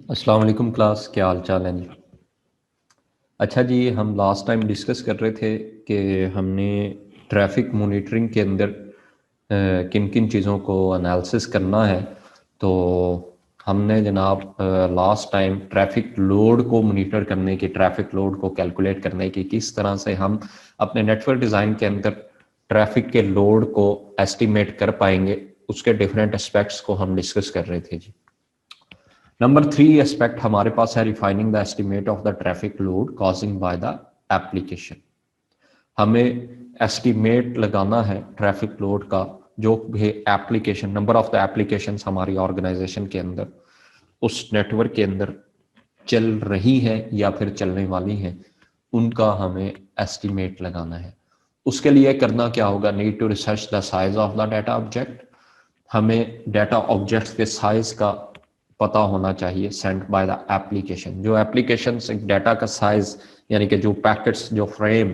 अस्सलाम वालेकुम क्लास, क्या हाल चाल है जी। अच्छा जी, हम लास्ट टाइम डिस्कस कर रहे थे कि हमने ट्रैफिक मॉनिटरिंग के अंदर किन किन चीज़ों को एनालिसिस करना है। तो हमने जनाब लास्ट टाइम ट्रैफिक लोड को मॉनिटर करने की, ट्रैफिक लोड को कैलकुलेट करने की, किस तरह से हम अपने नेटवर्क डिज़ाइन के अंदर ट्रैफिक के लोड को एस्टिमेट कर पाएंगे, उसके डिफरेंट एस्पेक्ट्स को हम डिस्कस कर रहे थे जी। नंबर 3 एस्पेक्ट हमारे पास है refining the estimate of the traffic load causing bye the application. हमें एस्टिमेट लगाना है ट्रैफिक लोड का, जो भी application, number of the application हमारी ऑर्गेनाइजेशन के अंदर, उस नेटवर्क के अंदर चल रही है या फिर चलने वाली है, उनका हमें एस्टिमेट लगाना है। उसके लिए करना क्या होगा? Need to research the size of the data object. हमें डाटा ऑब्जेक्ट्स के साइज का पता होना चाहिए सेंड बाय द एप्लीकेशन। जो एप्लीकेशन डाटा का साइज, यानी कि जो पैकेट्स, जो फ्रेम,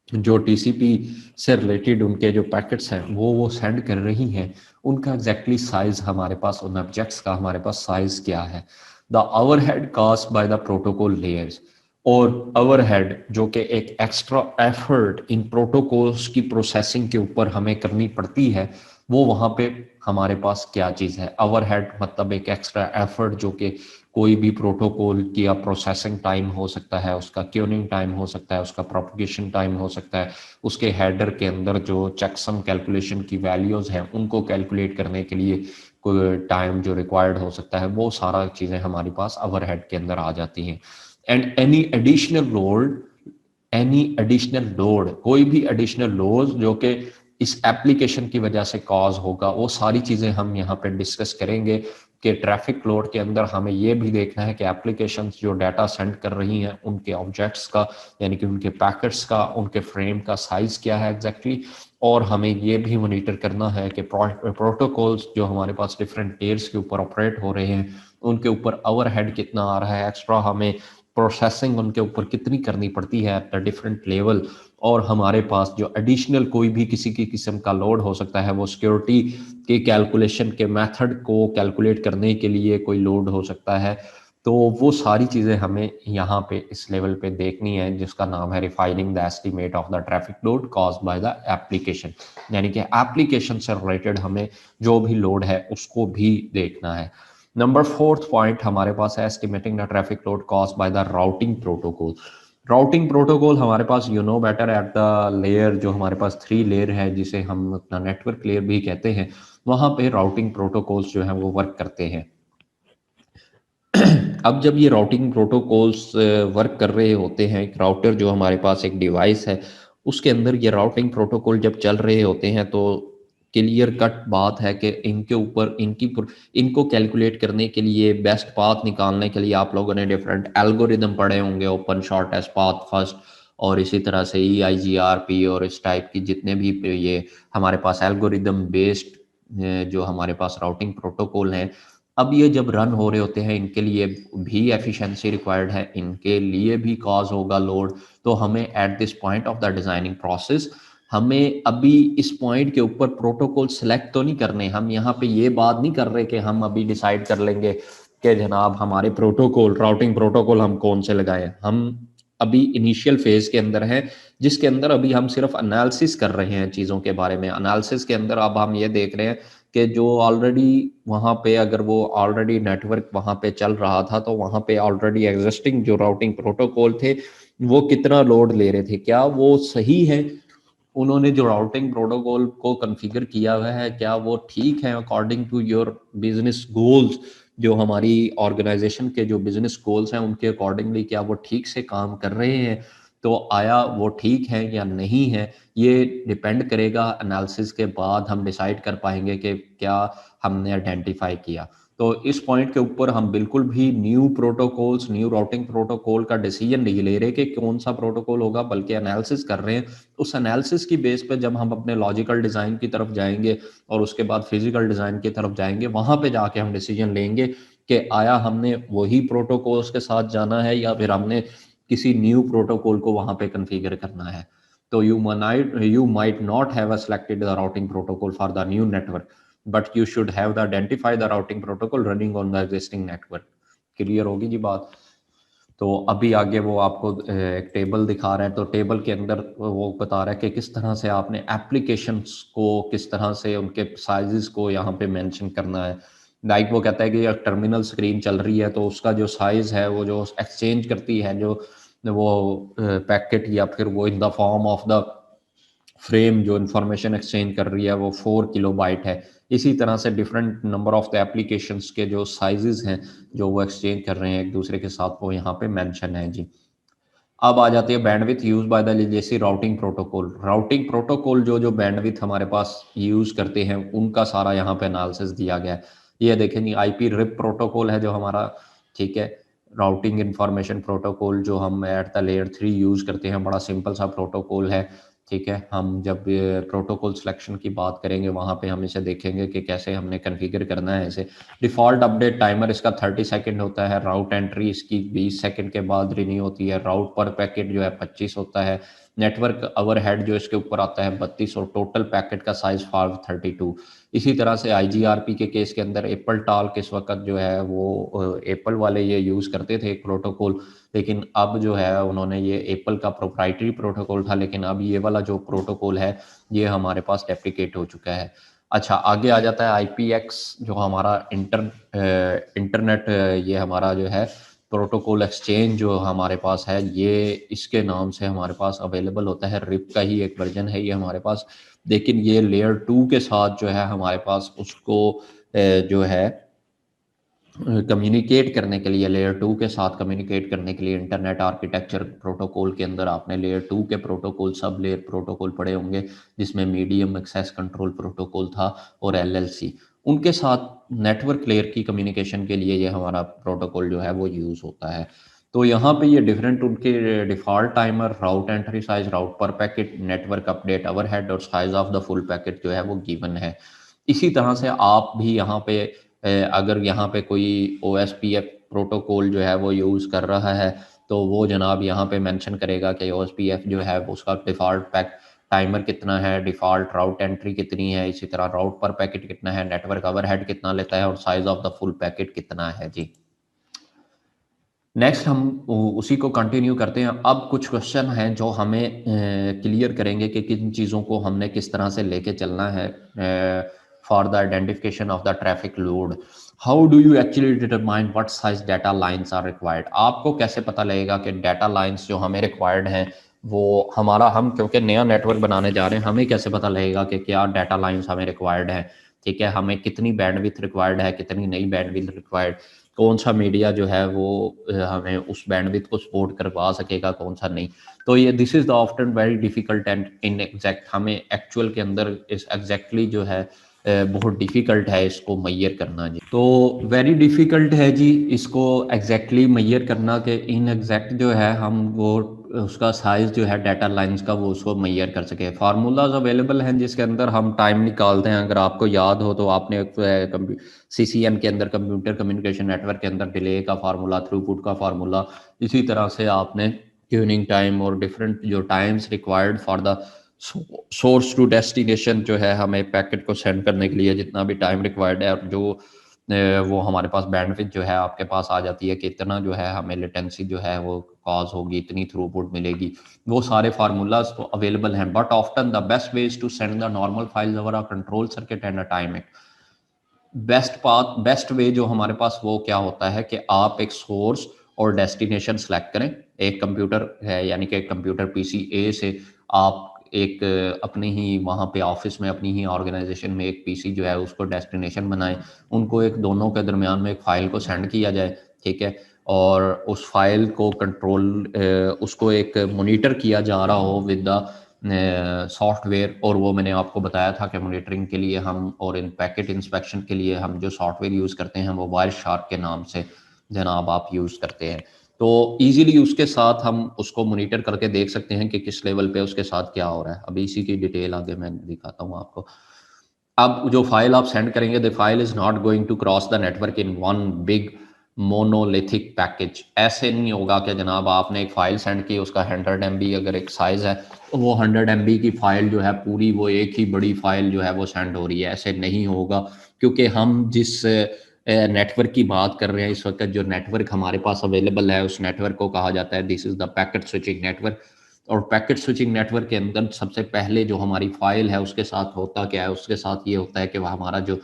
जो टीसीपी से रिलेटेड उनके जो पैकेट्स हैं वो सेंड कर रही हैं, उनका एग्जैक्टली साइज हमारे पास, उन ऑब्जेक्ट्स का हमारे पास साइज क्या है। The overhead cost by the protocol layers, और ओवरहेड जो कि एक एक्स्ट्रा एफर्ट इन प्रोटोकॉल्स की प्रोसेसिंग के ऊपर हमें करनी पड़ती है, वो वहाँ पे हमारे पास क्या चीज़ है। ओवरहेड मतलब एक एक्स्ट्रा एफर्ट, जो कि कोई भी प्रोटोकॉल की प्रोसेसिंग टाइम हो सकता है, उसका क्यूनिंग टाइम हो सकता है, उसका प्रोपगेशन टाइम हो सकता है, उसके हेडर के अंदर जो चेकसम कैलकुलेशन की वैल्यूज़ हैं उनको कैलकुलेट करने के लिए कोई टाइम जो रिक्वायर्ड हो सकता है, वो सारा चीज़ें हमारी पास ओवरहेड के अंदर आ जाती हैं। एंड एनी एडिशनल लोड, कोई भी एडिशनल लोड जो कि इस एप्लीकेशन की वजह से कॉज होगा, वो सारी चीज़ें हम यहाँ पे डिस्कस करेंगे कि ट्रैफिक लोड के अंदर हमें ये भी देखना है कि एप्लीकेशंस जो डाटा सेंड कर रही हैं उनके ऑब्जेक्ट्स का, यानी कि उनके पैकेट्स का, उनके फ्रेम का साइज क्या है एग्जैक्टली। और हमें ये भी मॉनिटर करना है कि प्रोटोकॉल्स जो हमारे पास डिफरेंट लेयर्स के ऊपर ऑपरेट हो रहे हैं, उनके ऊपर ओवरहेड कितना आ रहा है एक्स्ट्रा, हमें प्रोसेसिंग उनके ऊपर कितनी करनी पड़ती है एट डिफरेंट लेवल। और हमारे पास जो एडिशनल कोई भी किसी की किस्म का लोड हो सकता है, वो सिक्योरिटी के कैलकुलेशन के मेथड को कैलकुलेट करने के लिए कोई लोड हो सकता है। तो वो सारी चीज़ें हमें यहाँ पे इस लेवल पे देखनी है, जिसका नाम है refining the estimate of the traffic load caused by the application. यानी कि एप्लीकेशन से रिलेटेड हमें जो भी लोड है उसको भी देखना है। नंबर 4th पॉइंट हमारे पास है estimating the traffic load caused by the routing protocol. Routing protocol हमारे पास you know better at the layer, जो हमारे पास 3 लेयर है, जिसे हम अपना नेटवर्क लेयर भी कहते हैं, वहां पे राउटिंग प्रोटोकॉल्स जो है वो वर्क करते हैं। अब जब ये राउटिंग प्रोटोकॉल्स वर्क कर रहे होते हैं, एक राउटर जो हमारे पास एक डिवाइस है, उसके अंदर ये राउटिंग प्रोटोकॉल जब चल रहे होते हैं, तो क्लियर कट बात है कि इनके ऊपर इनको कैलकुलेट करने के लिए, बेस्ट पाथ निकालने के लिए आप लोगों ने डिफरेंट एल्गोरिदम पढ़े होंगे, ओपन शॉर्टेस्ट पाथ फर्स्ट, और इसी तरह से EIGRP और इस टाइप की जितने भी ये हमारे पास एल्गोरिदम बेस्ड जो हमारे पास राउटिंग प्रोटोकॉल हैं, अब ये जब रन हो रहे होते हैं, इनके लिए भी एफिशिएंसी रिक्वायर्ड है, इनके लिए भी कॉज होगा लोड। तो हमें at this point of the designing process, हमें अभी इस पॉइंट के ऊपर प्रोटोकॉल सिलेक्ट तो नहीं करने। हम यहाँ पे ये बात नहीं कर रहे कि हम अभी डिसाइड कर लेंगे कि जनाब हमारे प्रोटोकॉल, राउटिंग प्रोटोकॉल हम कौन से लगाएं। हम अभी इनिशियल फेज के अंदर हैं, जिसके अंदर अभी हम सिर्फ एनालिसिस कर रहे हैं चीज़ों के बारे में। एनालिसिस के अंदर अब हम ये देख रहे हैं कि जो ऑलरेडी वहाँ पे, अगर वो ऑलरेडी नेटवर्क वहाँ पे चल रहा था, तो वहाँ पे ऑलरेडी एग्जिस्टिंग जो राउटिंग प्रोटोकॉल थे, वो कितना लोड ले रहे थे, क्या वो सही है, उन्होंने जो राउटिंग प्रोटोकॉल को कॉन्फ़िगर किया हुआ है, क्या वो ठीक है according to your business goals, जो हमारी ऑर्गेनाइजेशन के जो बिजनेस गोल्स हैं उनके अकॉर्डिंगली क्या वो ठीक से काम कर रहे हैं। तो आया वो ठीक है या नहीं है, ये डिपेंड करेगा। एनालिसिस के बाद हम डिसाइड कर पाएंगे कि क्या हमने आइडेंटिफाई किया। तो इस पॉइंट के ऊपर हम बिल्कुल भी new protocols, new routing protocol का डिसीजन नहीं ले रहे कि कौन सा प्रोटोकॉल होगा, बल्कि एनालिसिस कर रहे हैं। उस एनालिसिस की बेस पे जब हम अपने लॉजिकल डिज़ाइन की तरफ जाएंगे और उसके बाद फिजिकल डिज़ाइन की तरफ जाएंगे, वहां पे जाके हम डिसीजन लेंगे कि आया हमने वही प्रोटोकॉल्स के साथ जाना है या फिर हमने किसी न्यू प्रोटोकॉल को वहां पे कन्फिगर करना है। तो you might not have selected the routing protocol for the new network, but you should have the identify the routing protocol running on the existing network. Clear होगी जी बात। तो अभी आगे वो आपको एक टेबल दिखा रहा है, तो टेबल के अंदर वो बता रहा है कि किस तरह से आपने एप्लीकेशंस को, किस तरह से उनके साइजेस को यहाँ पे मेंशन करना है। लाइक वो कहता है कि अगर टर्मिनल स्क्रीन चल रही है तो उसका जो साइज़ है वो जो एक्सचेंज करती है जो वो पैकेट, या फिर वो in the form of the frame जो इंफॉर्मेशन एक्सचेंज कर रही है वो 4 किलोबाइट है। इसी तरह से different number of the applications के जो साइजेस हैं जो वो एक्सचेंज कर रहे हैं एक दूसरे के साथ, वो यहाँ पे मेंशन है जी। अब आ जाती है bandwidth use by the legacy routing protocol. Routing protocol जो जो बैंडविथ हमारे पास यूज करते हैं उनका सारा यहाँ पे एनालिसिस दिया गया है। ये देखें जी, आईपी रिप प्रोटोकॉल है जो हमारा, ठीक है, राउटिंग इंफॉर्मेशन प्रोटोकॉल जो हम एट द लेयर 3 यूज करते हैं, बड़ा सिंपल सा प्रोटोकॉल है। ठीक है, हम जब प्रोटोकॉल सिलेक्शन की बात करेंगे वहां पे हम इसे देखेंगे कि कैसे हमने कॉन्फ़िगर करना है इसे। डिफ़ॉल्ट अपडेट टाइमर इसका 30 सेकंड होता है। राउट एंट्री इसकी 20 सेकंड के बाद रिन्यू होती है। राउट पर पैकेट जो है 25 होता है। नेटवर्क ओवरहेड जो इसके ऊपर आता है 32, और टोटल पैकेट का साइज 532। इसी तरह से आईजीआरपी के केस के अंदर एप्पल टॉल्क इस वक्त जो है वो एप्पल वाले ये यूज़ करते थे एक प्रोटोकॉल, लेकिन अब जो है उन्होंने, ये एप्पल का प्रोप्राइटरी प्रोटोकॉल था, लेकिन अब ये वाला जो प्रोटोकॉल है ये हमारे पास डेप्रिकेट हो चुका है। अच्छा, आगे आ जाता है आईपीएक्स जो हमारा इंटरनेट, ये हमारा जो है प्रोटोकॉल एक्सचेंज जो हमारे पास है, ये इसके नाम से हमारे पास अवेलेबल होता है। रिप का ही एक वर्जन है ये हमारे पास, लेकिन ये लेयर 2 के साथ जो है हमारे पास उसको जो है कम्युनिकेट करने के लिए, लेयर 2 के साथ कम्युनिकेट करने के लिए इंटरनेट आर्किटेक्चर प्रोटोकॉल के अंदर आपने लेयर 2 के प्रोटोकॉल, सब लेयर प्रोटोकॉल पढ़े होंगे, जिसमें मीडियम एक्सेस कंट्रोल प्रोटोकॉल था और एलएलसी। उनके साथ नेटवर्क लेयर की कम्युनिकेशन के लिए ये हमारा प्रोटोकॉल जो है वो यूज़ होता है। तो यहाँ पे ये डिफरेंट उनके डिफ़ॉल्ट टाइमर, राउट एंट्री साइज, राउट पर पैकेट, नेटवर्क अपडेट ओवरहेड और size of the full packet जो है वो गिवन है। इसी तरह से आप भी यहाँ पे अगर यहाँ पे कोई ओएसपीएफ प्रोटोकॉल जो है वो यूज़ कर रहा है, तो वो जनाब यहाँ पे मेंशन करेगा कि ओएसपीएफ जो है वो उसका डिफ़ॉल्ट पैक टाइमर कितना है, डिफ़ॉल्ट राउट एंट्री कितनी है, इसी तरह राउट पर पैकेट कितना है, नेटवर्क ओवरहेड कितना लेता है और size of the full packet कितना है जी। नेक्स्ट हम उसी को कंटिन्यू करते हैं। अब कुछ क्वेश्चन हैं जो हमें क्लियर करेंगे कि किन चीज़ों को हमने किस तरह से लेके चलना है for the identification of the traffic load. How do you actually determine what size data lines are required. आपको कैसे पता लगेगा कि डाटा लाइंस जो हमें रिक्वायर्ड हैं वो हमारा, हम क्योंकि नया नेटवर्क बनाने जा रहे हैं, हमें कैसे पता लगेगा कि क्या डाटा लाइंस हमें रिक्वायर्ड है। ठीक है, हमें कितनी बैंडविड्थ रिक्वायर्ड है, कितनी नई बैंडविड्थ रिक्वायर्ड, कौन सा मीडिया जो है वो हमें उस बैंडविड्थ को सपोर्ट करवा सकेगा, कौन सा नहीं। तो ये this is the often very difficult and in exact, हमें एक्चुअल के अंदर इस एग्जैक्टली जो है बहुत डिफिकल्ट है इसको मैयर करना जी। तो वेरी डिफिकल्ट है जी इसको एग्जैक्टली मैयर करना, कि इन एग्जैक्ट जो है हम वो उसका साइज जो है डाटा लाइंस का वो उसको मैयर कर सके। फार्मूलाज अवेलेबल हैं जिसके अंदर हम टाइम निकालते हैं। अगर आपको याद हो तो आपने सीसीएन के अंदर, कंप्यूटर कम्युनिकेशन नेटवर्क के अंदर डिले का फार्मूला, थ्रूपुट का फार्मूला, इसी तरह से आपने ट्यूनिंग टाइम और डिफरेंट जो times required for the source to destination जो है, हमें पैकेट को सेंड करने के लिए जितना भी टाइम रिक्वायर्ड है, और जो वो हमारे पास बैंडविड्थ जो है आपके पास आ जाती है कि इतना जो है हमें लेटेंसी जो है वो कॉज होगी, इतनी थ्रूपुट मिलेगी, वो सारे फार्मूलाज तो अवेलेबल हैं। But often the best way is to send the normal files over a control circuit and a time it. Best path, best way जो हमारे पास वो क्या होता है कि आप एक सोर्स और डेस्टिनेशन सेलेक्ट करें। एक कंप्यूटर है, यानी कि एक कंप्यूटर पीसी ए से आप एक अपने ही वहाँ पे ऑफिस में, अपनी ही ऑर्गेनाइजेशन में एक पीसी जो है उसको डेस्टिनेशन बनाएं। उनको एक, दोनों के दरमियान में एक फ़ाइल को सेंड किया जाए, ठीक है, और उस फाइल को कंट्रोल, उसको एक मॉनिटर किया जा रहा हो विद द सॉफ्टवेयर। और वो मैंने आपको बताया था कि मॉनिटरिंग के लिए हम, और इन पैकेट इंस्पेक्शन के लिए हम जो सॉफ्टवेयर यूज़ करते हैं वो वायर शार्क के नाम से जनाब आप यूज़ करते हैं। तो इजीली उसके साथ हम उसको मॉनिटर करके देख सकते हैं कि किस लेवल पे उसके साथ क्या हो रहा है। अभी इसी की डिटेल आगे मैं दिखाता हूँ आपको। अब जो फाइल आप सेंड करेंगे, the file is not going to cross the network in one big monolithic package. ऐसे नहीं होगा कि जनाब आपने एक फाइल सेंड की, उसका 100 MB अगर एक साइज है तो वो 100 MB की फाइल जो है पूरी वो एक ही बड़ी फाइल जो है वो सेंड हो रही है, ऐसे नहीं होगा। क्योंकि हम जिस नेटवर्क की बात कर रहे हैं इस वक्त, जो नेटवर्क हमारे पास अवेलेबल है उस नेटवर्क को कहा जाता है this is the packet switching network. और पैकेट स्विचिंग नेटवर्क के अंदर सबसे पहले जो हमारी फाइल है उसके साथ होता क्या है, उसके साथ ये होता है कि वह हमारा जो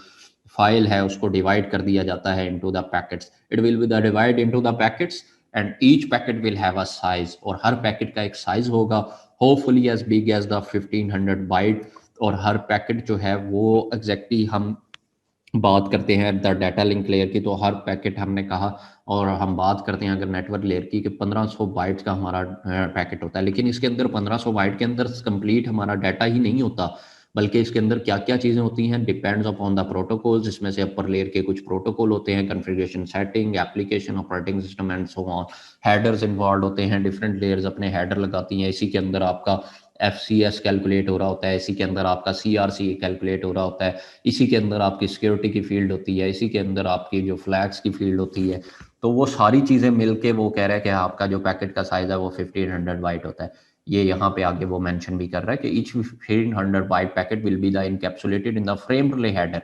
फाइल है उसको डिवाइड कर दिया जाता है into the packets. It will be the divide into the packets and each packet will have a size, और हर पैकेट का एक साइज होगा, hopefully as big as the 1500 byte. और हर पैकेट जो है वो एग्जैक्टली हम बात करते हैं द डाटा लिंक लेयर की, तो हर पैकेट हमने कहा, और हम बात करते हैं अगर नेटवर्क लेयर की कि 1500 बाइट्स का हमारा पैकेट होता है। लेकिन इसके अंदर 1500 बाइट के अंदर कंप्लीट हमारा डाटा ही नहीं होता, बल्कि इसके अंदर क्या क्या चीज़ें होती हैं डिपेंड्स अपॉन द प्रोटोकॉल, जिसमें से अपर लेयर के कुछ प्रोटोकॉल होते हैं, configuration setting, application operating system and so on. Headers involve होते हैं, डिफरेंट लेयर्स अपने हेडर लगाती हैं, इसी के अंदर आपका FCS कैलकुलेट हो रहा होता है, इसी के अंदर आपका CRC कैलकुलेट हो रहा होता है, इसी के अंदर आपकी सिक्योरिटी की फील्ड होती है, इसी के अंदर आपकी जो फ्लैग्स की फील्ड होती है। तो वो सारी चीज़ें मिलके वो कह रहा है कि आपका जो पैकेट का साइज है वो 1500 बाइट होता है। ये यहाँ पे आगे वो मेंशन भी कर रहा है कि each 1500 byte packet will be the encapsulated in the frame relay header.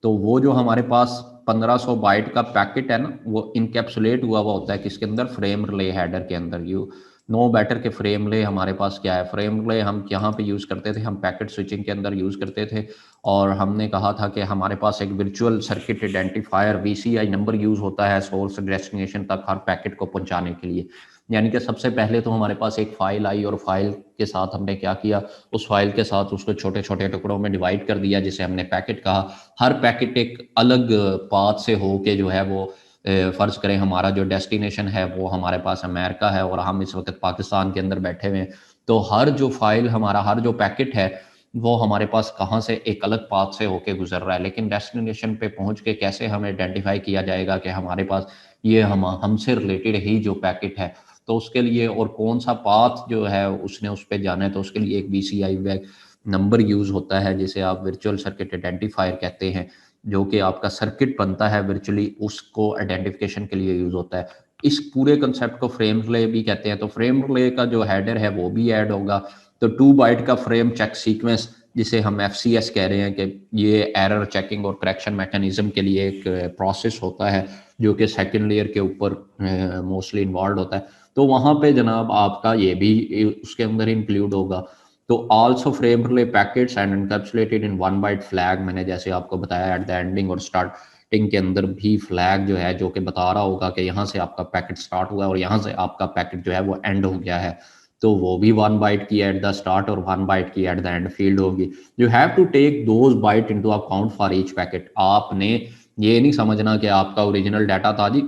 तो वो जो हमारे पास 1500 बाइट का पैकेट है ना, वो इनकैप्सुलेट हुआ हुआ होता है किसके अंदर, फ्रेम रिले हेडर के अंदर। यू नो बेटर के फ्रेम रिले हमारे पास क्या है, फ्रेम रिले हम यहाँ पे यूज़ करते थे, हम पैकेट स्विचिंग के अंदर यूज़ करते थे। और हमने कहा था कि हमारे पास एक virtual circuit identifier VCI number use होता है सोर्स डेस्टिनेशन तक हर पैकेट को पहुंचाने के लिए। यानी कि सबसे पहले तो हमारे पास एक फाइल आई, और फाइल के साथ हमने क्या किया, उस फाइल के साथ उसको छोटे छोटे टुकड़ों में डिवाइड कर दिया जिसे हमने पैकेट कहा। हर पैकेट एक अलग पाथ से हो के जो है वो फ़र्ज़ करें हमारा जो डेस्टिनेशन है वो हमारे पास अमेरिका है और हम इस वक्त पाकिस्तान के अंदर बैठे हुए हैं। तो हर जो फाइल हमारा, हर जो पैकेट है वो हमारे पास कहाँ से एक अलग पाथ से होके गुजर रहा है, लेकिन डेस्टिनेशन पे पहुंच के कैसे हमें आइडेंटिफाई किया जाएगा कि हमारे पास ये हमसे रिलेटेड ही जो पैकेट है। तो उसके लिए और कौन सा पाथ जो है उसने उस पर जाना है, तो उसके लिए एक BCI वैग नंबर यूज़ होता है जिसे आप वर्चुअल सर्किट आइडेंटिफायर कहते हैं, जो कि आपका सर्किट बनता है वर्चुअली उसको आइडेंटिफिकेशन के लिए यूज़ होता है। इस पूरे कंसेप्ट को फ्रेम रिले भी कहते हैं। तो फ्रेम रिले का जो हेडर है वो भी ऐड होगा। तो 2 बाइट का फ्रेम चेक सीक्वेंस जिसे हम FCS कह रहे हैं, कि ये एरर चेकिंग और करेक्शन मैकेनिज्म के लिए एक प्रोसेस होता है जो कि सेकंड लेयर के ऊपर मोस्टली इन्वॉल्व होता है। तो वहाँ पे जनाब आपका ये भी उसके अंदर इंक्लूड होगा। तो also frame relay packets and encapsulated in 1 byte flag, मैंने जैसे आपको बताया एट द एंडिंग और स्टार्टिंग के अंदर भी फ्लैग जो है जो कि बता रहा होगा कि यहाँ से आपका पैकेट स्टार्ट हुआ है और यहाँ से आपका पैकेट जो है वो एंड हो गया है। तो वो भी 1 बाइट की एट द स्टार्ट और 1 बाइट की एट द एंड फील्ड होगी। You have to take those byte into account for each packet. आपने ये नहीं समझना कि आपका ओरिजिनल डाटा था जी,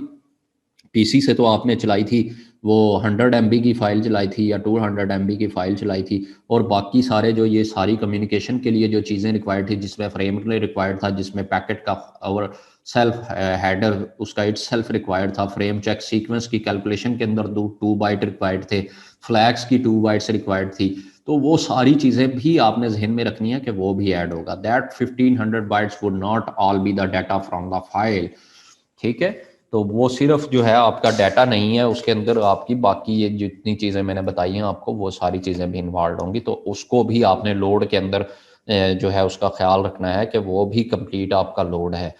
PC से तो आपने चलाई थी वो 100 MB की फाइल चलाई थी या 200 MB की फाइल चलाई थी, और बाकी सारे जो ये सारी कम्युनिकेशन के लिए जो चीज़ें रिक्वायर्ड थी, जिसमें फ्रेम रिक्वायर्ड था, जिसमें पैकेट का और सेल्फ हेडर उसका इट सेल्फ रिक्वायर्ड था, फ्रेम चेक सीक्वेंस की कैलकुलेशन के अंदर 2 बाइट रिक्वायर्ड थे, फ्लैग्स की 2 बाइट्स रिक्वायर्ड थी। तो वो सारी चीज़ें भी आपने जहन में रखनी है कि वो भी ऐड होगा। That 1500 bytes would not all be the data from the file. ठीक है, तो वो सिर्फ जो है आपका डाटा नहीं है, उसके अंदर आपकी बाकी ये जितनी चीज़ें मैंने बताई हैं आपको वो सारी चीज़ें भी इन्वॉल्व होंगी। तो उसको भी आपने लोड के अंदर जो है उसका ख्याल रखना है कि वो भी कंप्लीट आपका लोड है।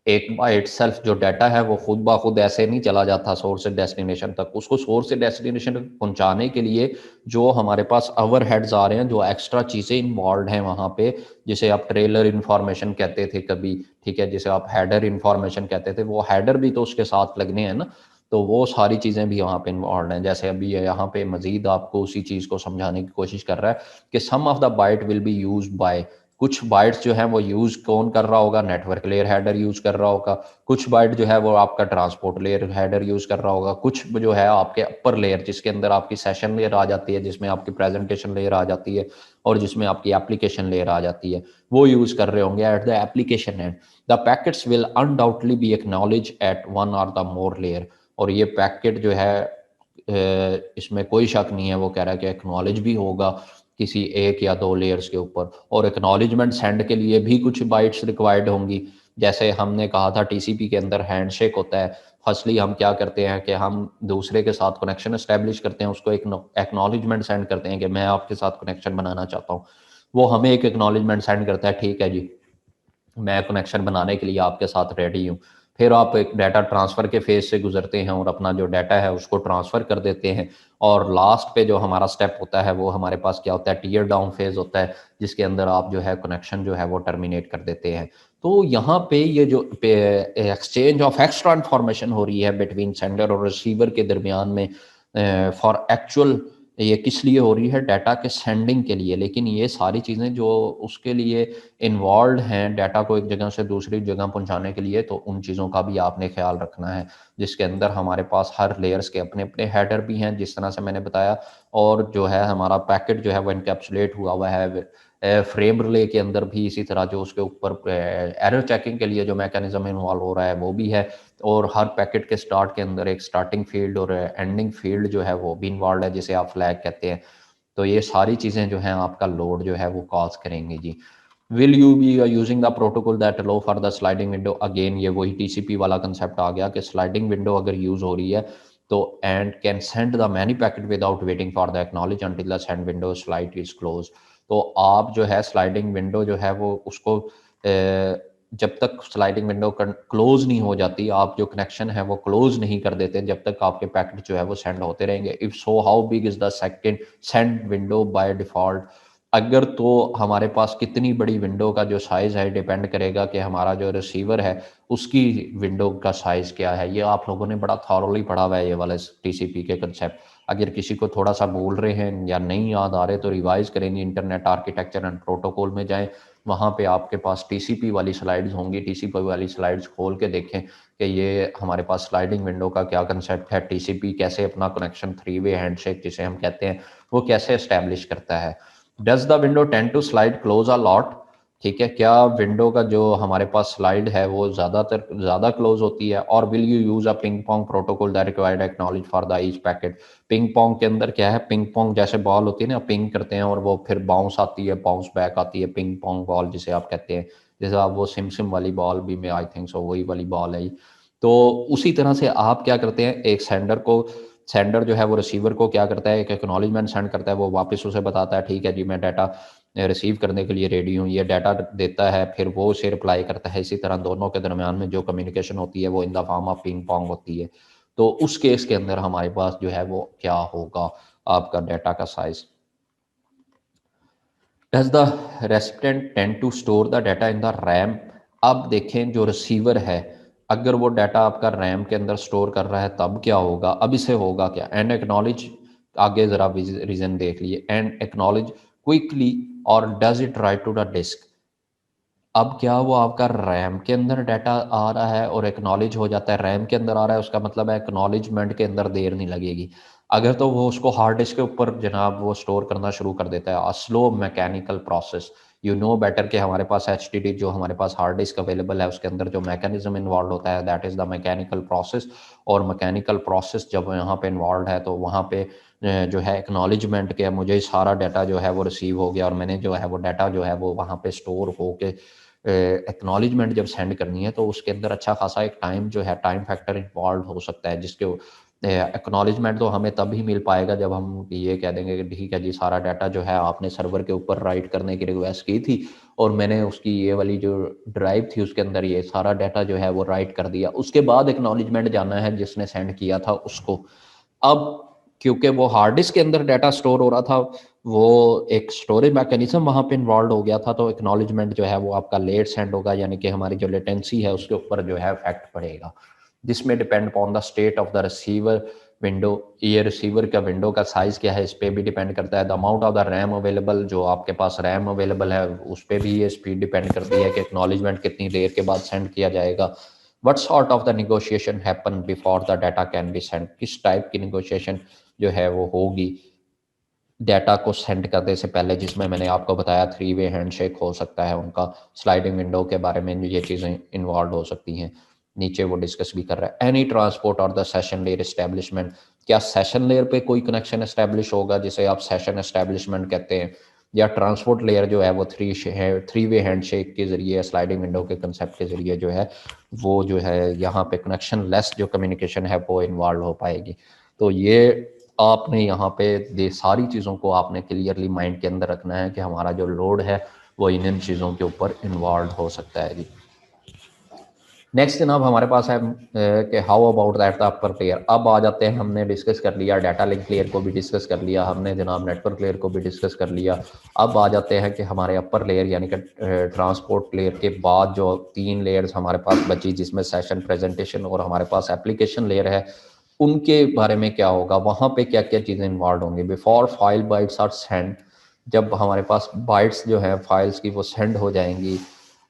एक बाय इटसेल्फ जो डाटा है वो खुद ब खुद ऐसे नहीं चला जाता सोर्स से डेस्टिनेशन तक। उसको सोर्स से डेस्टिनेशन तक पहुंचाने के लिए जो हमारे पास ओवरहेड्स आ रहे हैं, जो एक्स्ट्रा चीज़ें इन्वॉल्व हैं वहाँ पे, जिसे आप ट्रेलर इन्फॉर्मेशन कहते थे कभी, ठीक है, जिसे आप हेडर इन्फॉर्मेशन कहते थे, वो हेडर भी तो उसके साथ लगने हैं ना। तो वो सारी चीज़ें भी यहाँ पे इन्वॉल्व हैं। जैसे अभी यहाँ पे मजीद आपको उसी चीज़ को समझाने की कोशिश कर रहा है कि sum of the byte will be use by, कुछ बाइट्स जो है वो यूज कौन कर रहा होगा, नेटवर्क लेयर हेडर यूज कर रहा होगा, कुछ बाइट जो है वो आपका ट्रांसपोर्ट लेयर हेडर यूज कर रहा होगा, कुछ जो है आपके अपर लेयर जिसके अंदर आपकी सेशन लेयर आ जाती है, जिसमें आपकी प्रेजेंटेशन लेयर आ जाती है और जिसमें आपकी एप्लीकेशन लेयर आ जाती है, वो यूज कर रहे होंगे at the application and. The packets will undoubtedly be acknowledge at one or the more layer. और ये पैकेट जो है इसमें कोई शक नहीं है, वो कह रहा है कि एक्नॉलेज भी होगा किसी एक या दो लेयर्स के ऊपर, और एक्नॉलेजमेंट सेंड के लिए भी कुछ बाइट्स रिक्वायर्ड होंगी। जैसे हमने कहा था TCP के अंदर हैंडशेक होता है। फर्स्टली हम क्या करते हैं कि हम दूसरे के साथ कनेक्शन एस्टेब्लिश करते हैं, उसको एक एक्नॉलेजमेंट सेंड करते हैं कि मैं आपके साथ कनेक्शन बनाना चाहता हूँ। वो हमें एक एक्नॉलेजमेंट सेंड करता है, ठीक है जी मैं कनेक्शन बनाने के लिए आपके साथ रेडी हूँ। फिर आप एक डाटा ट्रांसफ़र के फेज़ से गुजरते हैं और अपना जो डाटा है उसको ट्रांसफ़र कर देते हैं। और लास्ट पे जो हमारा स्टेप होता है वो हमारे पास क्या होता है, टियर डाउन फेज़ होता है, जिसके अंदर आप जो है कनेक्शन जो है वो टर्मिनेट कर देते हैं। तो यहाँ पे ये जो एक्सचेंज ऑफ एक्स्ट्रा इन्फॉर्मेशन हो रही है बिटवीन सेंडर और रिसीवर के दरमियान में, फॉर एक्चुअल, ये किस लिए हो रही है, डाटा के सेंडिंग के लिए। लेकिन ये सारी चीज़ें जो उसके लिए इन्वॉल्व हैं, डाटा को एक जगह से दूसरी जगह पहुंचाने के लिए, तो उन चीज़ों का भी आपने ख्याल रखना है, जिसके अंदर हमारे पास हर लेयर्स के अपने अपने हेडर भी हैं, जिस तरह से मैंने बताया। और जो है हमारा पैकेट जो है वो इनकैप्सुलेट हुआ हुआ है फ्रेम रिले के अंदर भी, इसी तरह जो उसके ऊपर एरर चेकिंग के लिए जो मैकेनिज्म इन्वॉल्व हो रहा है वो भी है। और हर पैकेट के स्टार्ट के अंदर एक स्टार्टिंग फील्ड और एंडिंग फील्ड जो है वो भी इन्वॉल्व है, जिसे आप फ्लैग कहते हैं। तो ये सारी चीज़ें जो हैं आपका लोड जो है वो कॉज करेंगी जी। Will you be using the protocol that allow for the sliding window, again ये वही टीसीपी वाला कंसेप्ट आ गया कि स्लाइडिंग विंडो अगर यूज हो रही है तो and can send the many packet without waiting for the acknowledge until the send window slide is close. तो आप जो है स्लाइडिंग विंडो जो है वो उसको जब तक स्लाइडिंग विंडो क्लोज नहीं हो जाती, आप जो कनेक्शन है वो क्लोज नहीं कर देते, जब तक आपके पैकेट जो है वो सेंड होते रहेंगे। If so how big is the second send window by default, अगर तो हमारे पास कितनी बड़ी विंडो का जो साइज़ है डिपेंड करेगा कि हमारा जो रिसीवर है उसकी विंडो का साइज़ क्या है। ये आप लोगों ने बड़ा थॉरोली पढ़ा हुआ है ये वाला टीसीपी के कंसेप्ट। अगर किसी को थोड़ा सा भूल रहे हैं या नहीं याद आ रहे तो रिवाइज करेंगे, इंटरनेट आर्किटेक्चर एंड प्रोटोकॉल में जाएं, वहाँ पे आपके पास टीसीपी वाली स्लाइड्स होंगी। टीसीपी वाली स्लाइड्स खोल के देखें कि ये हमारे पास स्लाइडिंग विंडो का क्या कंसेप्ट है, टीसीपी कैसे अपना कनेक्शन थ्री वे हैंडशेक जिसे हम कहते हैं वो कैसे एस्टेब्लिश करता है। Does the window tend to slide close a lot, ठीक है, क्या विंडो का जो हमारे पास स्लाइड है वो ज़्यादा क्लोज होती है। और will you use a ping pong protocol that required acknowledge for the each packet. Ping pong के अंदर क्या है, पिंग पोंग जैसे बॉल होती है ना, पिंग करते हैं और वो फिर बाउंस आती है, बाउंस बैक आती है, पिंग पोंग बॉल जिसे आप कहते हैं। जैसे आप वो सिम सिम वाली बॉल भी, मैं आई थिंक सो वही वाली बॉल है। तो उसी तरह से आप क्या करते हैं, एक सेंडर जो है वो रिसीवर को क्या करता है, एक एक्नॉलेजमेंट सेंड करता है, वो वापस उसे बताता है ठीक है जी मैं डाटा रिसीव करने के लिए रेडी हूँ, ये डाटा देता है, फिर वो उसे रिप्लाई करता है। इसी तरह दोनों के दरमियान में जो कम्युनिकेशन होती है वो in the form of ping pong होती है। तो उस केस के अंदर हमारे पास जो है वो क्या होगा, आपका डाटा का size. Does the recipient tend to store the data in the RAM. अब देखें जो रिसीवर है, अगर वो डाटा आपका रैम के अंदर स्टोर कर रहा है तब क्या होगा। अब इसे होगा क्या, एंड एक्नॉलेज, आगे जरा रीजन देख लिए, and acknowledge quickly or does it write to the disk. अब क्या वो आपका रैम के अंदर डाटा आ रहा है और एक्नॉलेज हो जाता है, रैम के अंदर आ रहा है, उसका मतलब है एक्नॉलेजमेंट के अंदर देर नहीं लगेगी। अगर तो वो उसको हार्ड डिस्क के ऊपर जनाब वो स्टोर करना शुरू कर देता है, slow mechanical process, you know better कि हमारे पास एचटीडी जो हमारे पास हार्ड डिस्क अवेलेबल है उसके अंदर जो मैकेनिज्म इन्वॉल्व होता है that is the mechanical process. और मैकेनिकल प्रोसेस जब यहाँ पे इन्वॉल्व है तो वहाँ पे जो है एक्नॉलेजमेंट के मुझे सारा डाटा जो है वो रिसीव हो गया और मैंने जो है वो डाटा जो है वो वहाँ पे स्टोर हो के एक्नॉलेजमेंट जब सेंड करनी है तो उसके अंदर अच्छा खासा एक टाइम जो है टाइम फैक्टर इन्वॉल्व हो सकता है, जिसके एक्नॉलेजमेंट तो हमें तभी मिल पाएगा जब हम ये कह देंगे कि ठीक है जी सारा डाटा जो है आपने सर्वर के ऊपर राइट करने की रिक्वेस्ट की थी और मैंने उसकी ये वाली जो ड्राइव थी उसके अंदर ये सारा डाटा जो है वो राइट कर दिया। उसके बाद एक्नॉलेजमेंट जाना है जिसने सेंड किया था उसको। अब क्योंकि वो हार्ड डिस्क के अंदर डाटा स्टोर हो रहा था, वो एक स्टोरेज मैकेनिज्म वहाँ पे इन्वॉल्व हो गया था, तो एक्नॉलेजमेंट जो है वो आपका लेट सेंड होगा, यानी कि हमारी जो लेटेंसी है उसके ऊपर जो है इफेक्ट पड़ेगा। जिसमें depend upon the state of the receiver window, ये रिसीवर का विंडो का साइज क्या है इस पे भी डिपेंड करता है। The amount of the RAM available, जो आपके पास रैम अवेलेबल है उस पर भी ये स्पीड डिपेंड करती है कि एक्नॉलेजमेंट कितनी देर के बाद सेंड किया जाएगा। What sort of the negotiation happen before the data can be send, किस टाइप की निगोशिएशन जो है वो होगी डाटा को सेंड करने से पहले, जिसमें मैंने आपको बताया थ्री वे हैंडशेक हो सकता है उनका, स्लाइडिंग विंडो के बारे में ये चीज़ें इन्वॉल्व हो सकती हैं। नीचे वो डिस्कस भी कर रहा है, एनी ट्रांसपोर्ट और द सेशन लेयर एस्टेब्लिशमेंट, क्या सेशन लेयर पे कोई कनेक्शन एस्टेब्लिश होगा जिसे आप सेशन एस्टेब्लिशमेंट कहते हैं, या ट्रांसपोर्ट लेयर जो है वो थ्री वे हैंडशेक के जरिए स्लाइडिंग विंडो के कंसेप्ट के जरिए जो है वो जो है यहाँ पे कनेक्शन लेस जो कम्युनिकेशन है वो इन्वॉल्व हो पाएगी। तो ये आपने यहाँ पे दे सारी चीज़ों को आपने क्लियरली माइंड के अंदर रखना है कि हमारा जो लोड है वो इन चीज़ों के ऊपर इन्वॉल्व हो सकता है जी। नेक्स्ट जनाब हमारे पास है कि how about that the upper layer. अब आ जाते हैं, हमने डिस्कस कर लिया डाटा लिंक लेयर को भी डिस्कस कर लिया हमने, जनाब नेटवर्क लेयर को भी डिस्कस कर लिया। अब आ जाते हैं कि हमारे अपर लेयर यानी कि ट्रांसपोर्ट लेयर के बाद जो 3 लेयर्स हमारे पास बची, जिसमें सेशन, प्रेजेंटेशन और हमारे पास एप्लीकेशन लेयर है, उनके बारे में क्या होगा, वहाँ पे क्या क्या चीज़ें इन्वॉल्व होंगी। Before file bytes are send, जब हमारे पास बाइट्स जो है फाइल्स की वो सेंड हो जाएंगी,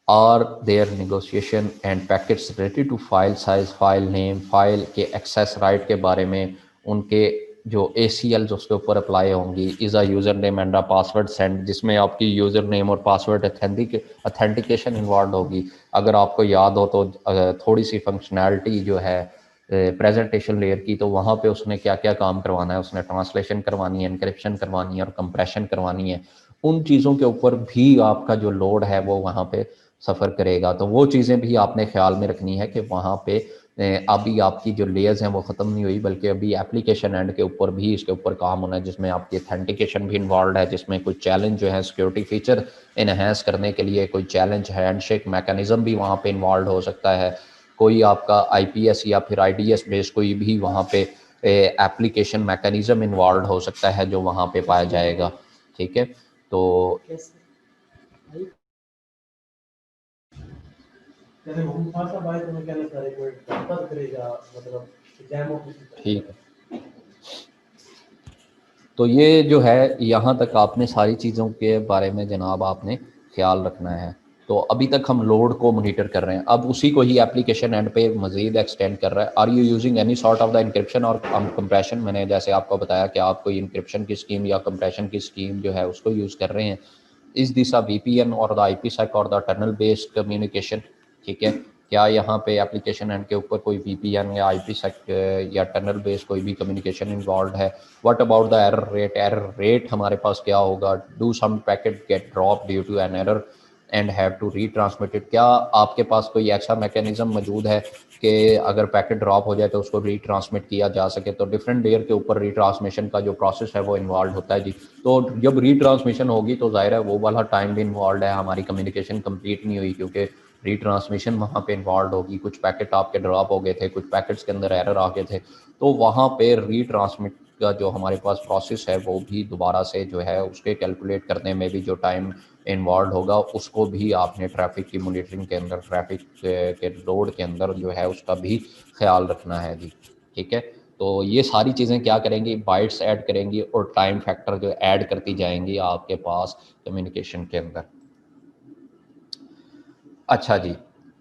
और there negotiation and packets related to file size, file name, file के एक्सेस राइट के बारे में, उनके जो ACL उसके ऊपर अप्लाई होंगी। Is a user name and a password send, जिसमें आपकी यूज़र नेम और पासवर्ड अथेंटिकेशन इन्वॉल्व होगी। अगर आपको याद हो तो थोड़ी सी फंक्शनैलिटी जो है प्रेजेंटेशन लेयर की, तो वहाँ पे उसने क्या क्या काम करवाना है, उसने ट्रांसलेशन करवानी है, इनक्रिप्शन करवानी है और कंप्रेशन करवानी है। उन चीज़ों के ऊपर भी आपका जो लोड है वो वहाँ पे सफ़र करेगा। तो वो चीज़ें भी आपने ख्याल में रखनी है कि वहाँ पे अभी आपकी जो लेयर्स हैं वो ख़त्म नहीं हुई, बल्कि अभी एप्लीकेशन एंड के ऊपर भी इसके ऊपर काम होना है, जिसमें आपकी अथेंटिकेशन भी इन्वॉल्व है, जिसमें कोई चैलेंज जो है सिक्योरिटी फीचर इनहेंस करने के लिए कोई चैलेंज हैंडशेक मैकेनिज्म भी वहाँ पे इन्वॉल्व हो सकता है। कोई आपका IPS या फिर IDS बेस्ड कोई भी वहाँ पे एप्लीकेशन मैकेनिज्म इन्वॉल्व हो सकता है जो वहाँ पे पाया जाएगा। ठीक है, तो ठीक है, तो ये जो है यहाँ तक आपने सारी चीज़ों के बारे में जनाब आपने ख्याल रखना है। तो अभी तक हम लोड को मॉनिटर कर रहे हैं, अब उसी को ही एप्लीकेशन एंड पे मज़ीद एक्सटेंड कर रहा है। Are you using any sort of the encryption or compression, मैंने जैसे आपको बताया कि आप कोई इंक्रिप्शन की स्कीम या कंप्रेशन की स्कीम जो है उसको यूज़ कर रहे हैं। इज़ दिस अ VPN और द IPsec और द टनल बेस्ड कम्युनिकेशन। ठीक है, क्या यहाँ पे एप्लीकेशन एंड के ऊपर कोई VPN या IPsec या टनल बेस्ड कोई भी कम्युनिकेशन इन्वॉल्व है। What about the error rate, error rate हमारे पास क्या होगा। Do some packet get drop due to an error and have to retransmitted, क्या आपके पास कोई ऐसा मैकेनिज्म मौजूद है कि अगर पैकेट ड्रॉप हो जाए तो उसको रीट्रांसमिट किया जा सके। तो डिफरेंट लेयर के ऊपर रीट्रांसमिशन का जो प्रोसेस है वो इन्वॉल्व होता है जी। तो जब रीट्रांसमिशन होगी तो जाहिर है वो वाला टाइम भी इन्वॉल्व है, हमारी कम्युनिकेशन कंप्लीट नहीं हुई, क्योंकि रीट्रांसमिशन वहाँ पे इन्वॉल्व होगी। कुछ पैकेट आपके ड्रॉप हो गए थे, कुछ पैकेट्स के अंदर एरर आ गए थे, तो वहाँ पे रीट्रांसमिट का जो हमारे पास प्रोसेस है वो भी दोबारा से जो है उसके कैलकुलेट करने में भी जो टाइम इन्वॉल्व होगा, उसको भी आपने ट्रैफिक की मॉनिटरिंग के अंदर, ट्रैफिक के लोड के अंदर जो है उसका भी ख्याल रखना है जी। ठीक है, तो ये सारी चीज़ें क्या करेंगी, बाइट्स ऐड करेंगी और टाइम फैक्टर जो ऐड करती जाएंगी आपके पास कम्युनिकेशन के अंदर। अच्छा जी,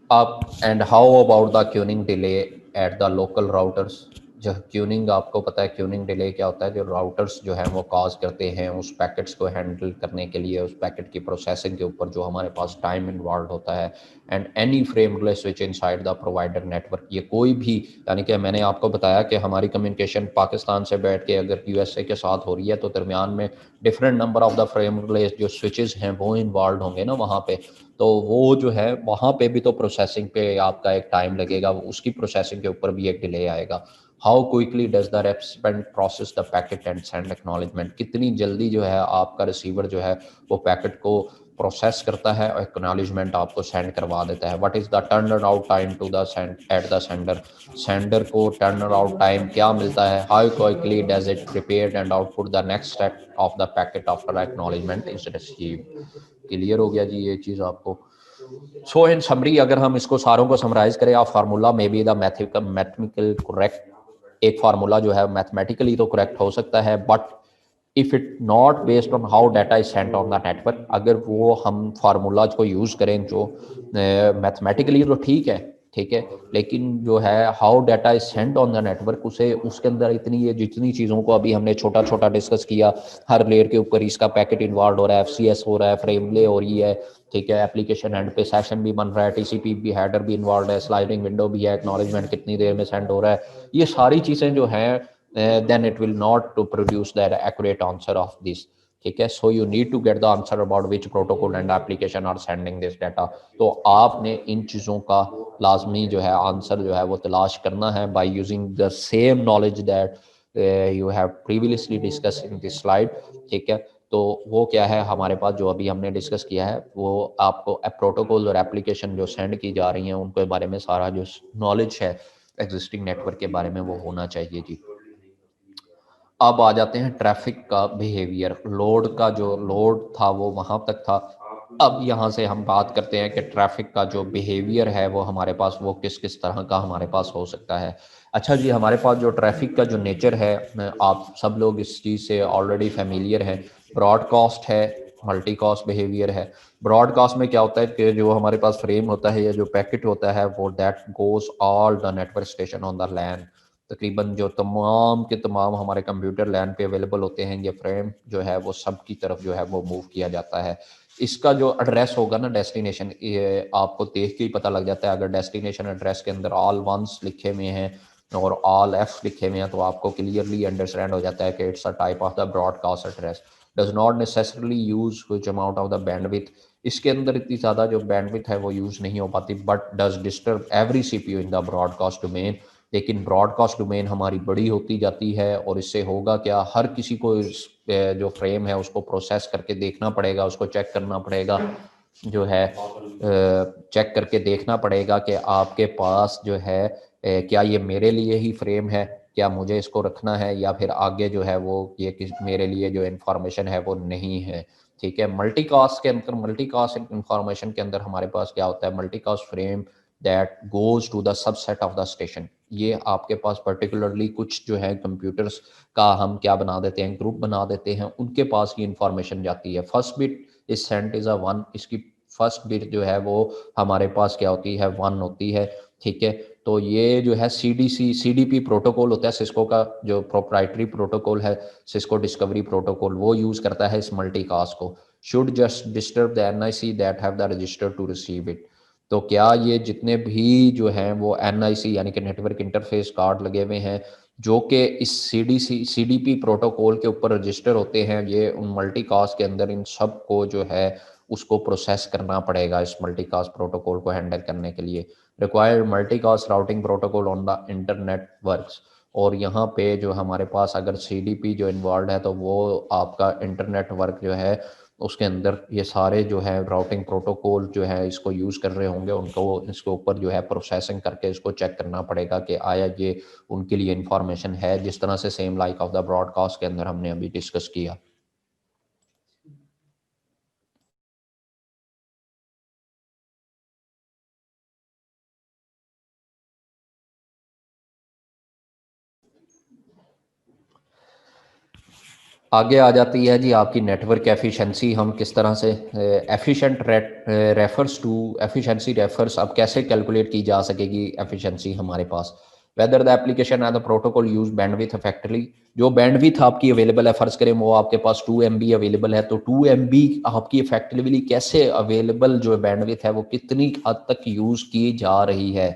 आप and how about the queuing delay at the local routers. जो क्यूनिंग, आपको पता है क्यूनिंग डिले क्या होता है, जो राउटर्स जो है वो कॉज करते हैं उस पैकेट्स को हैंडल करने के लिए, उस पैकेट की प्रोसेसिंग के ऊपर जो हमारे पास टाइम इन्वॉल्व होता है। And any frame relay switch inside the provider network, ये कोई भी, यानी कि मैंने आपको बताया कि हमारी कम्युनिकेशन पाकिस्तान से बैठ के अगर USA के साथ हो रही है, तो दरमियान में different number of the frame relay जो स्विचेस हैं वो इन्वॉल्व होंगे ना वहाँ पे। तो वो जो है वहाँ पे भी तो प्रोसेसिंग पे आपका एक टाइम लगेगा, उसकी प्रोसेसिंग के ऊपर भी एक डिले आएगा। How quickly does the recipient process the packet and send acknowledgement, कितनी जल्दी जो है आपका रिसीवर जो है वो पैकेट को प्रोसेस करता है और एक्नॉलेजमेंट आपको सेंड करवा देता है। What is the turn out time to the send at the sender, sender को टर्न आउट टाइम क्या मिलता है। How quickly does it prepare and output the next step of the packet after acknowledgement is received. Clear हो गया जी ये चीज़ आपको। सो इन summary, अगर हम इसको सारों को समराइज करें, आप formula may be the mathematical correct, एक फार्मूला जो है मैथमेटिकली तो करेक्ट हो सकता है, but if it not based on how data is sent on the network, अगर वो हम फार्मूलाज को यूज़ करें जो मैथमेटिकली तो ठीक है, ठीक है, लेकिन जो है how data is sent on the network, उसे उसके अंदर इतनी ये जितनी चीज़ों को अभी हमने छोटा छोटा डिस्कस किया, हर लेयर के ऊपर इसका पैकेट इन्वॉल्व हो रहा है, FCS हो रहा है, फ्रेमले हो रही है, ठीक है, एप्लीकेशन एंड पे सेशन भी बन रहा है, TCP भी हेडर भी इन्वॉल्व है, स्लाइडिंग विंडो भी है, एक्नॉलेजमेंट कितनी देर में सेंड हो रहा है, ये सारी चीज़ें जो हैं, then it will not to produce that accurate answer of this। ठीक है, so you need to get the answer about which protocol and application are sending this data. तो आपने इन चीज़ों का लाजमी जो है आंसर जो है वो तलाश करना है by using the same knowledge that you have previously discuss in this slide. ठीक है, तो वो क्या है हमारे पास जो अभी हमने डिस्कस किया है, वो आपको प्रोटोकॉल और एप्लीकेशन जो सेंड की जा रही हैं उनके बारे में सारा जो नॉलेज है एग्जिस्टिंग नेटवर्क के बारे में वो होना चाहिए जी। अब आ जाते हैं ट्रैफिक का बिहेवियर। लोड का जो लोड था वो वहाँ तक था। अब यहाँ से हम बात करते हैं कि ट्रैफिक का जो बिहेवियर है वो हमारे पास वो किस किस तरह का हमारे पास हो सकता है। अच्छा जी, हमारे पास जो ट्रैफिक का जो नेचर है, आप सब लोग इस चीज़ से ऑलरेडी फेमिलियर हैं। ब्रॉडकास्ट है, मल्टीकास्ट बिहेवियर है। ब्रॉडकास्ट में क्या होता है कि जो हमारे पास फ्रेम होता है या जो पैकेट होता है वो that goes all the network station on the LAN. तकरीबन जो तमाम के तमाम हमारे कंप्यूटर लैन पे अवेलेबल होते हैं, ये फ्रेम जो है वो सब की तरफ जो है वो मूव किया जाता है। इसका जो एड्रेस होगा ना, डेस्टिनेशन, ये आपको देख के ही पता लग जाता है। अगर डेस्टिनेशन एड्रेस के अंदर ऑल वंस लिखे हुए हैं और ऑल एफ लिखे हुए हैं तो आपको क्लियरली अंडरस्टैंड हो जाता है कि it's a type of the broadcast address. Does not necessarily use which amount of the bandwidth. इसके अंदर इतनी ज़्यादा जो बैंडविड्थ है वो यूज़ नहीं हो पाती, but does disturb every CPU in the broadcast domain. लेकिन ब्रॉडकास्ट डोमेन हमारी बड़ी होती जाती है और इससे होगा क्या, हर किसी को इस जो फ्रेम है उसको प्रोसेस करके देखना पड़ेगा, उसको चेक करना पड़ेगा, जो है चेक करके देखना पड़ेगा कि आपके पास जो है क्या ये मेरे लिए ही फ्रेम है, क्या मुझे इसको रखना है, या फिर आगे जो है वो ये किस मेरे लिए जो इन्फॉर्मेशन है वो नहीं है। ठीक है, मल्टीकास्ट के अंदर, मल्टीकास्ट इन्फॉर्मेशन के अंदर हमारे पास क्या होता है, multicast frame that goes to the subset of the station. ये आपके पास पर्टिकुलरली कुछ जो है कंप्यूटर्स का हम क्या बना देते हैं, ग्रुप बना देते हैं, उनके पास ये इंफॉर्मेशन जाती है। First bit is sent is a one. इसकी फर्स्ट बिट जो है वो हमारे पास क्या होती है, वन होती है। ठीक है, तो ये जो है सीडीपी प्रोटोकॉल होता है, सिस्को का जो प्रोप्राइटरी प्रोटोकॉल है, सिस्को डिस्कवरी प्रोटोकॉल, वो यूज करता है इस मल्टीकास्ट को। Should just disturb the NIC that have the register to receive it. तो क्या ये जितने भी जो हैं वो एनआईसी यानी कि नेटवर्क इंटरफेस कार्ड लगे हुए हैं जो कि इस सीडीपी प्रोटोकॉल के ऊपर रजिस्टर होते हैं, ये उन मल्टीकास्ट के अंदर इन सब को जो है उसको प्रोसेस करना पड़ेगा इस मल्टीकास्ट प्रोटोकॉल को हैंडल करने के लिए। Required multicast routing protocol on the internet works. और यहाँ पे जो हमारे पास अगर सीडीपी जो इन्वॉल्व है तो वो आपका इंटरनेट वर्क जो है उसके अंदर ये सारे जो है राउटिंग प्रोटोकॉल जो है इसको यूज़ कर रहे होंगे, उनको इसके ऊपर जो है प्रोसेसिंग करके इसको चेक करना पड़ेगा कि आया ये उनके लिए इंफॉर्मेशन है, जिस तरह से same like of the broadcast के अंदर हमने अभी डिस्कस किया। आगे आ जाती है जी आपकी नेटवर्क एफिशिएंसी। हम किस तरह से efficient refers to efficiency refers, अब कैसे कैलकुलेट की जा सकेगी एफिशिएंसी हमारे पास। Whether the application and the protocol use bandwidth effectively. जो बैंडविथ आपकी अवेलेबल है, फर्ज करें वो आपके पास 2 MB अवेलेबल है, तो 2 MB आपकी इफेक्टिवली कैसे अवेलेबल जो बैंडविथ है वो कितनी हद तक यूज की जा रही है,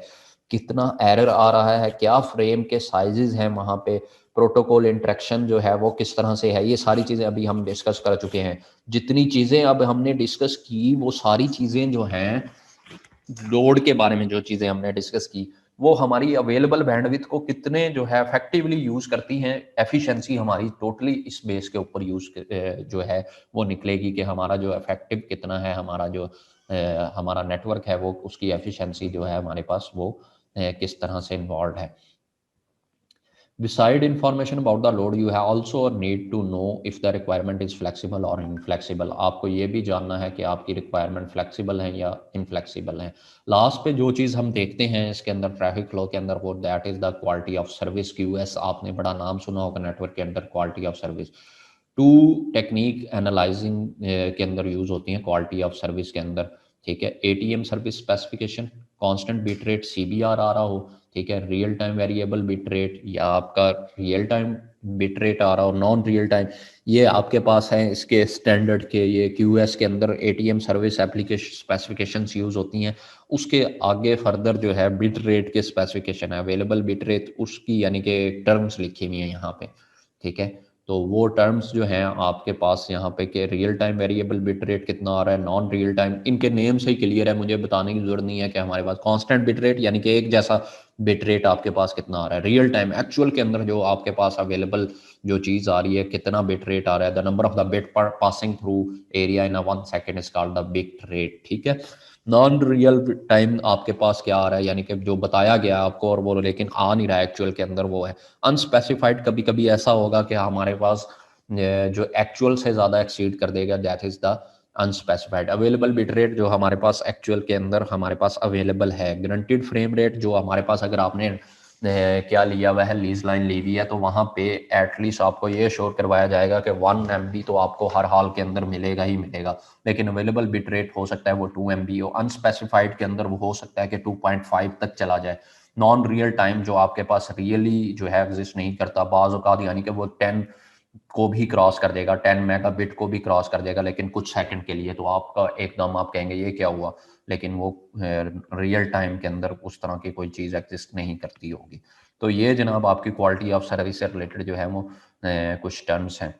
कितना एरर आ रहा है, क्या फ्रेम के साइजेस हैं वहाँ पे, प्रोटोकॉल इंटरेक्शन जो है वो किस तरह से है, ये सारी चीज़ें अभी हम डिस्कस कर चुके हैं। जितनी चीज़ें अब हमने डिस्कस की वो सारी चीज़ें जो हैं लोड के बारे में, जो चीज़ें हमने डिस्कस की वो हमारी अवेलेबल बैंडविड्थ को कितने जो है इफेक्टिवली यूज़ करती हैं। एफिशिएंसी हमारी टोटली इस बेस के ऊपर यूज़ जो है वो निकलेगी कि हमारा जो इफेक्टिव कितना है, हमारा जो हमारा नेटवर्क है वो उसकी एफिशिएंसी जो है हमारे पास वो किस तरह से इन्वॉल्व है। Beside information about the load, you have also need to know if the requirement is flexible or inflexible. आपको ये भी जानना है कि आपकी रिक्वायरमेंट फ्लेक्सिबल है या इनफ्लेक्सिबल है। लास्ट पे जो चीज़ हम देखते हैं इसके अंदर ट्रैफिक फ्लो के अंदर वो that is the quality of service, QS। आपने बड़ा नाम सुना होगा नेटवर्क के अंदर, quality of service. Two technique analysing के अंदर यूज़ होती हैं क्वालिटी ऑफ सर्विस के अंदर। ठीक है, ATM service specification, constant bit rate CBR आ रहा हो, ठीक है, real time variable bit rate या आपका रियल टाइम बिट रेट आ रहा हो, नॉन रियल टाइम, ये आपके पास है इसके स्टैंडर्ड के, ये QS के अंदर ATM service application specifications use होती हैं। उसके आगे फर्दर जो है बिट रेट के स्पेसिफिकेशन है, अवेलेबल बिट रेट उसकी यानी कि टर्म्स लिखी हुई हैं यहाँ पे। ठीक है, तो वो टर्म्स जो हैं आपके पास यहाँ पे कि real time variable bit rate कितना आ रहा है, नॉन रियल टाइम, इनके नेम से ही क्लियर है, मुझे बताने की जरूरत नहीं है कि हमारे पास कांस्टेंट बिट रेट यानी कि एक जैसा बिट रेट आपके पास कितना आ रहा है रियल टाइम एक्चुअल के अंदर, जो आपके पास अवेलेबल जो चीज़ आ रही है, कितना बिट रेट आ रहा है। The number of the bit per passing through area in a 1 second is called the bit rate, ठीक है। नॉन रियल टाइम आपके पास क्या आ रहा है, यानी कि जो बताया गया आपको और वो लेकिन आ नहीं रहा है एक्चुअल के अंदर, वो है अनस्पेसिफाइड। कभी कभी ऐसा होगा कि हमारे पास जो एक्चुअल से ज़्यादा एक्सीड कर देगा, that is the unspecified. Available bit rate जो हमारे पास एक्चुअल के अंदर हमारे पास अवेलेबल है। गारंटीड फ्रेम रेट जो हमारे पास, अगर आपने क्या लिया हुआ है, लीज लाइन ली हुई है, तो वहाँ पे एटलीस्ट आपको ये श्योर करवाया जाएगा कि 1 MB तो आपको हर हाल के अंदर मिलेगा ही मिलेगा। लेकिन अवेलेबल बिट रेट हो सकता है वो 2 MB हो। अनस्पेसिफाइड के अंदर वो हो सकता है कि 2.5 तक चला जाए। नॉन रियल टाइम जो आपके पास रियली जो है एग्जिस्ट नहीं करता, बाज़ औक़ात यानी कि वो 10 को भी क्रॉस कर देगा, 10 मेगाबिट को भी क्रॉस कर देगा, लेकिन कुछ सेकंड के लिए। तो आपका एकदम आप कहेंगे ये क्या हुआ, लेकिन वो रियल टाइम के अंदर उस तरह की कोई चीज़ एग्जिस्ट नहीं करती होगी। तो ये जनाब आपकी क्वालिटी ऑफ सर्विस से रिलेटेड जो है वो कुछ टर्म्स हैं।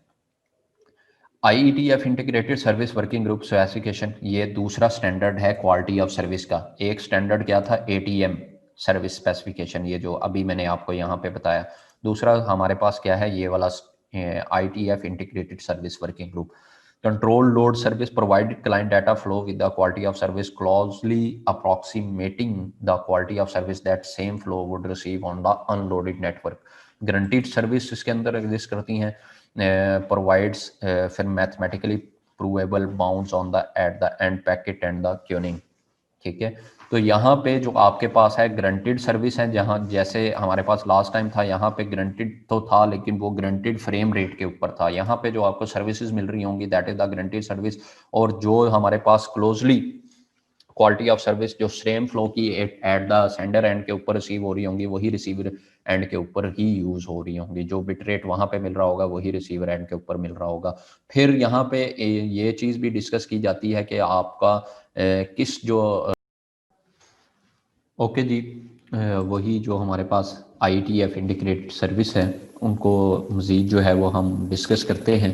IETF integrated service working group specification, ये दूसरा स्टैंडर्ड है क्वालिटी ऑफ सर्विस का। एक स्टैंडर्ड क्या था, ATM सर्विस स्पेसिफिकेशन, ये जो अभी मैंने आपको यहाँ पे बताया। दूसरा हमारे पास क्या है, ये वाला IETF integrated service working group. Control load service provided client data flow with the quality of service closely approximating the quality of service that same flow would receive on the unloaded network. Guaranteed service इसके अंदर exist करती हैं, provides फिर mathematically provable bounds on the at the end packet and the queuing, ठीक है। तो यहाँ पे जो आपके पास है ग्रंटेड सर्विस है, जहाँ जैसे हमारे पास लास्ट टाइम था, यहाँ पे ग्रंटेड तो था लेकिन वो ग्रंटेड फ्रेम रेट के ऊपर था। यहाँ पे जो आपको सर्विसेज मिल रही होंगी that is the granted service. और जो हमारे पास क्लोजली क्वालिटी ऑफ सर्विस जो सेम फ्लो की एट द सेंडर एंड के ऊपर रिसीव हो रही होंगी, वही रिसीवर एंड के ऊपर ही यूज हो रही होंगी। जो बिट रेट वहां पे मिल रहा होगा वही रिसीवर एंड के ऊपर मिल रहा होगा। फिर यहाँ पे ये चीज भी डिस्कस की जाती है कि आपका किस जो ओके जी, वही जो हमारे पास IETF इंटीग्रेटेड सर्विस है उनको मज़ीद जो है वो हम डिस्कस करते हैं।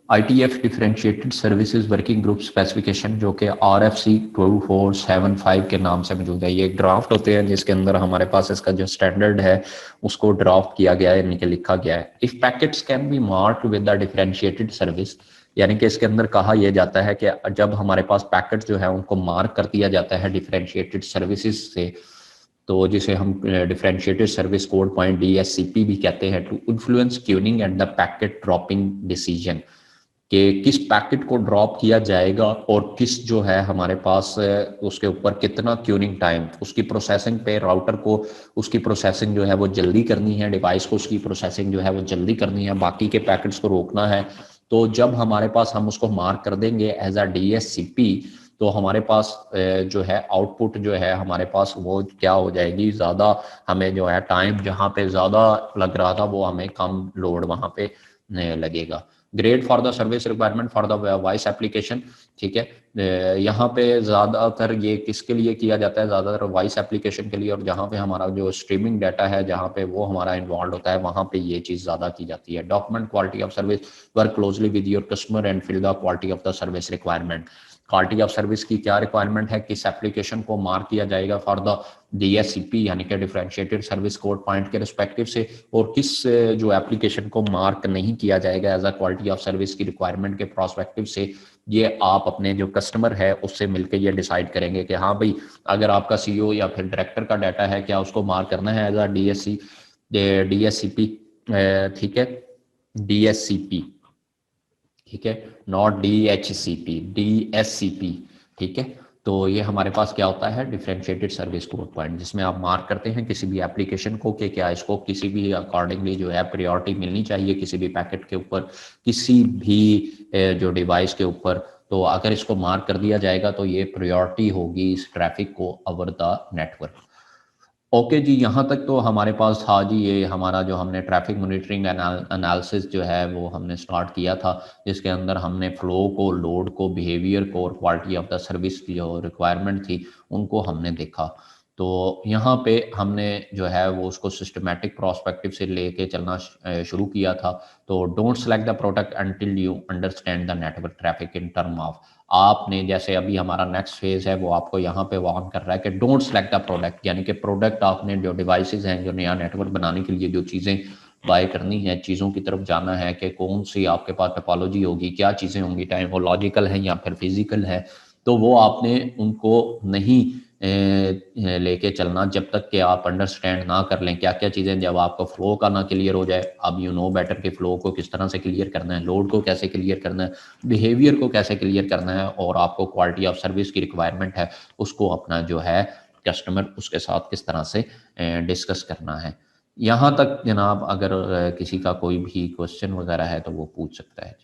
IETF differentiated services working group specification, जो कि RFC 2475 के नाम से मौजूद है। ये ड्राफ्ट होते हैं जिसके अंदर हमारे पास इसका जो स्टैंडर्ड है उसको ड्राफ्ट किया गया है, यानी कि लिखा गया है। If packets can be marked with the differentiated service, यानी कि इसके अंदर कहा यह जाता है कि जब हमारे पास पैकेट जो है उनको मार्क कर दिया जाता है डिफरेंशिएटेड सर्विसेज से, तो जिसे हम differentiated service code point DSCP भी कहते हैं, to influence tuning and the packet dropping decision, कि किस पैकेट को ड्रॉप किया जाएगा और किस जो है हमारे पास उसके ऊपर कितना ट्यूनिंग टाइम, उसकी प्रोसेसिंग पे राउटर को उसकी प्रोसेसिंग जो है वो जल्दी करनी है, डिवाइस को उसकी प्रोसेसिंग जो है वो जल्दी करनी है, बाकी के पैकेट्स को रोकना है। तो जब हमारे पास हम उसको मार्क कर देंगे एज अ DSCP, तो हमारे पास जो है आउटपुट जो है हमारे पास वो क्या हो जाएगी, ज़्यादा हमें जो है टाइम जहाँ पे ज़्यादा लग रहा था वो हमें कम लोड वहाँ पे लगेगा। Grade for the service requirement for the voice application, ठीक है। यहाँ पे ज़्यादातर ये किसके लिए किया जाता है, ज़्यादातर वॉइस एप्लीकेशन के लिए, और जहाँ पे हमारा जो स्ट्रीमिंग डाटा है जहाँ पे वो हमारा इन्वॉल्व होता है वहाँ पे ये चीज़ ज़्यादा की जाती है। Document quality of service, work closely with your customer and fill the quality of the service requirement. Quality of service की क्या रिक्वायरमेंट है, किस एप्लीकेशन को मार्क किया जाएगा फॉर द DSCP यानी कि डिफरेंशिएटेड सर्विस कोड पॉइंट के रिस्पेक्टिव से, और किस जो एप्लीकेशन को मार्क नहीं किया जाएगा as a quality of service की रिक्वायरमेंट के प्रोस्पेक्टिव से, ये आप अपने जो कस्टमर है उससे मिलकर ये डिसाइड करेंगे कि हाँ भाई, अगर आपका CEO या फिर डायरेक्टर का डाटा है, क्या उसको मार्क करना है एज अ DSCP, ठीक है, DSCP, ठीक है, नॉट DHCP, DSCP, ठीक है। तो ये हमारे पास क्या होता है, डिफरेंशिएटेड सर्विस कोड पॉइंट, जिसमें आप मार्क करते हैं किसी भी एप्लीकेशन को कि क्या इसको किसी भी अकॉर्डिंगली जो है प्रायोरिटी मिलनी चाहिए किसी भी पैकेट के ऊपर, किसी भी जो डिवाइस के ऊपर। तो अगर इसको मार्क कर दिया जाएगा तो ये प्रायोरिटी होगी इस ट्रैफिक को ओवर द नेटवर्क। ओके जी, यहाँ तक तो हमारे पास था जी, ये हमारा जो हमने ट्रैफिक मॉनिटरिंग एनालिसिस जो है वो हमने स्टार्ट किया था, जिसके अंदर हमने फ्लो को, लोड को, बिहेवियर को और क्वालिटी ऑफ द सर्विस की जो रिक्वायरमेंट थी उनको हमने देखा। तो यहाँ पे हमने जो है वो उसको सिस्टमेटिक प्रोस्पेक्टिव से लेके चलना शुरू किया था। तो don't select the product until you understand the network traffic in term of आपने जैसे अभी हमारा नेक्स्ट फेज़ है वो आपको यहाँ पे वार्न कर रहा है कि डोंट सेलेक्ट द प्रोडक्ट, यानी कि प्रोडक्ट आपने जो डिवाइसेज़ हैं, जो नया नेटवर्क बनाने के लिए जो चीज़ें बाय करनी है, चीज़ों की तरफ जाना है कि कौन-सी आपके पास टोपोलॉजी होगी, क्या चीज़ें होंगी, चाहे वो लॉजिकल है या फिर फिज़िकल है, तो वो आपने उनको नहीं लेके चलना जब तक कि आप अंडरस्टैंड ना कर लें क्या-क्या चीज़ें, जब आपको फ्लो का ना क्लियर हो जाए, अब यू नो बेटर कि फ्लो को किस तरह से क्लियर करना है, लोड को कैसे क्लियर करना है, बिहेवियर को कैसे क्लियर करना है और आपको क्वालिटी ऑफ सर्विस की रिक्वायरमेंट है, उसको अपना जो है कस्टमर उसके साथ किस तरह से डिस्कस करना है। यहाँ तक जनाब अगर किसी का कोई भी क्वेश्चन वगैरह है तो वो पूछ सकता है।